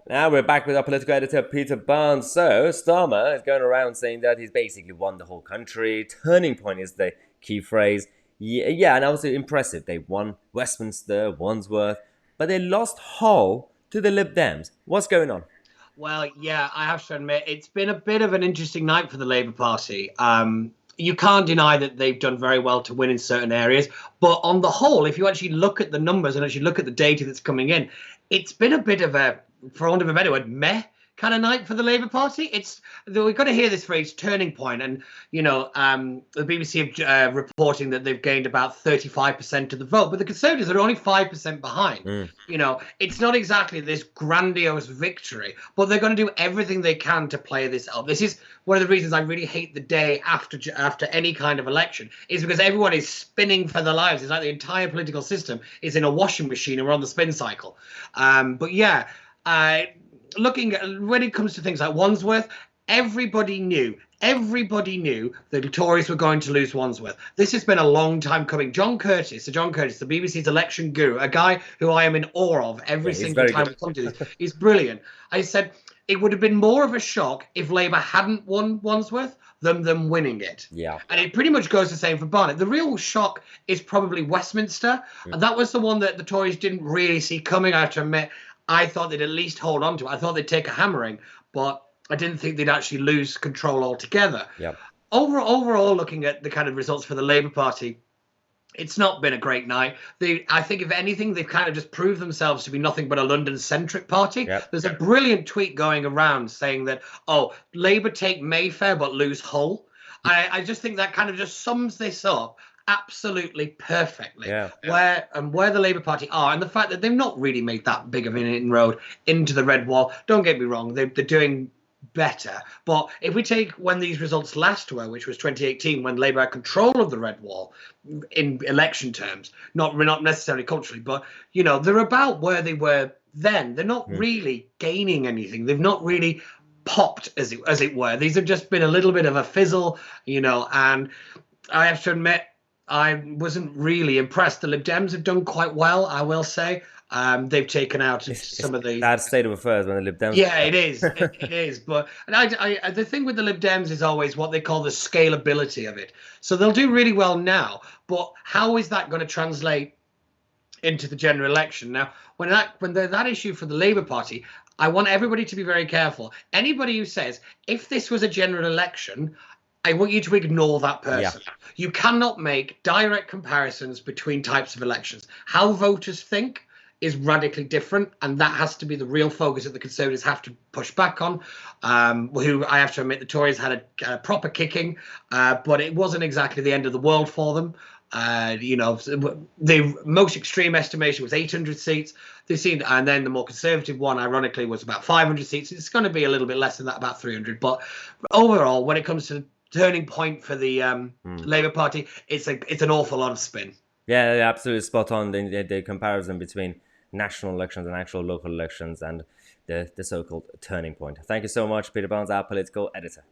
Now we're back with our political editor, Peter Barnes. So, Starmer is going around saying that he's basically won the whole country. Turning point is the key phrase. Yeah, and also impressive. They won Westminster, Wandsworth, but they lost Hull to the Lib Dems. What's going on? Well, yeah, I have to admit, it's been a bit of an interesting night for the Labour Party. You can't deny that they've done very well to win in certain areas. But on the whole, if you actually look at the numbers and actually look at the data that's coming in, it's been a bit of a, for want of a better word, meh kind of night for the Labour Party. We've got to hear this phrase turning point, and the BBC are reporting that they've gained about 35% of the vote, but the Conservatives are only 5% behind. It's not exactly this grandiose victory, but they're going to do everything they can to play this up. This is one of the reasons I really hate the day after any kind of election, is because everyone is spinning for their lives. It's like the entire political system is in a washing machine and we're on the spin cycle. But yeah. Looking at when it comes to things like Wandsworth, everybody knew that the Tories were going to lose Wandsworth. This has been a long time coming. John Curtis, the BBC's election guru, a guy who I am in awe of every single time we come to this, he's brilliant. I said it would have been more of a shock if Labour hadn't won Wandsworth than them winning it. Yeah. And it pretty much goes the same for Barnet. The real shock is probably Westminster. And that was the one that the Tories didn't really see coming, I have to admit. I thought they'd at least hold on to it. I thought they'd take a hammering, but I didn't think they'd actually lose control altogether. Yep. Overall, looking at the kind of results for the Labour Party, it's not been a great night. I think, if anything, they've kind of just proved themselves to be nothing but a London-centric party. Yep. There's a brilliant tweet going around saying that, Labour take Mayfair but lose Hull. I just think that kind of just sums this up absolutely perfectly. Yeah. Where the Labour Party are, and the fact that they've not really made that big of an inroad into the red wall. Don't get me wrong, they're doing better. But if we take when these results last were, which was 2018, when Labour had control of the red wall in election terms, not necessarily culturally, but they're about where they were then. They're not really gaining anything. They've not really popped, as it were. These have just been a little bit of a fizzle, and I have to admit, I wasn't really impressed. The Lib Dems have done quite well, I will say. They've taken out some of the bad state of affairs when the Lib Dems. Yeah, it is. It is. But the thing with the Lib Dems is always what they call the scalability of it. So they'll do really well now, but how is that going to translate into the general election? Now, when that issue for the Labour Party, I want everybody to be very careful. Anybody who says, if this was a general election, I want you to ignore that person. Yeah. You cannot make direct comparisons between types of elections. How voters think is radically different, and that has to be the real focus that the Conservatives have to push back on. Who, I have to admit, the Tories had a proper kicking, but it wasn't exactly the end of the world for them. The most extreme estimation was 800 seats. And then the more conservative one, ironically, was about 500 seats. It's going to be a little bit less than that, about 300. But overall, when it comes to turning point for the Labour Party, it's an awful lot of spin. Yeah, absolutely spot on. The comparison between national elections and actual local elections and the so-called turning point. Thank you so much, Peter Barnes, our political editor.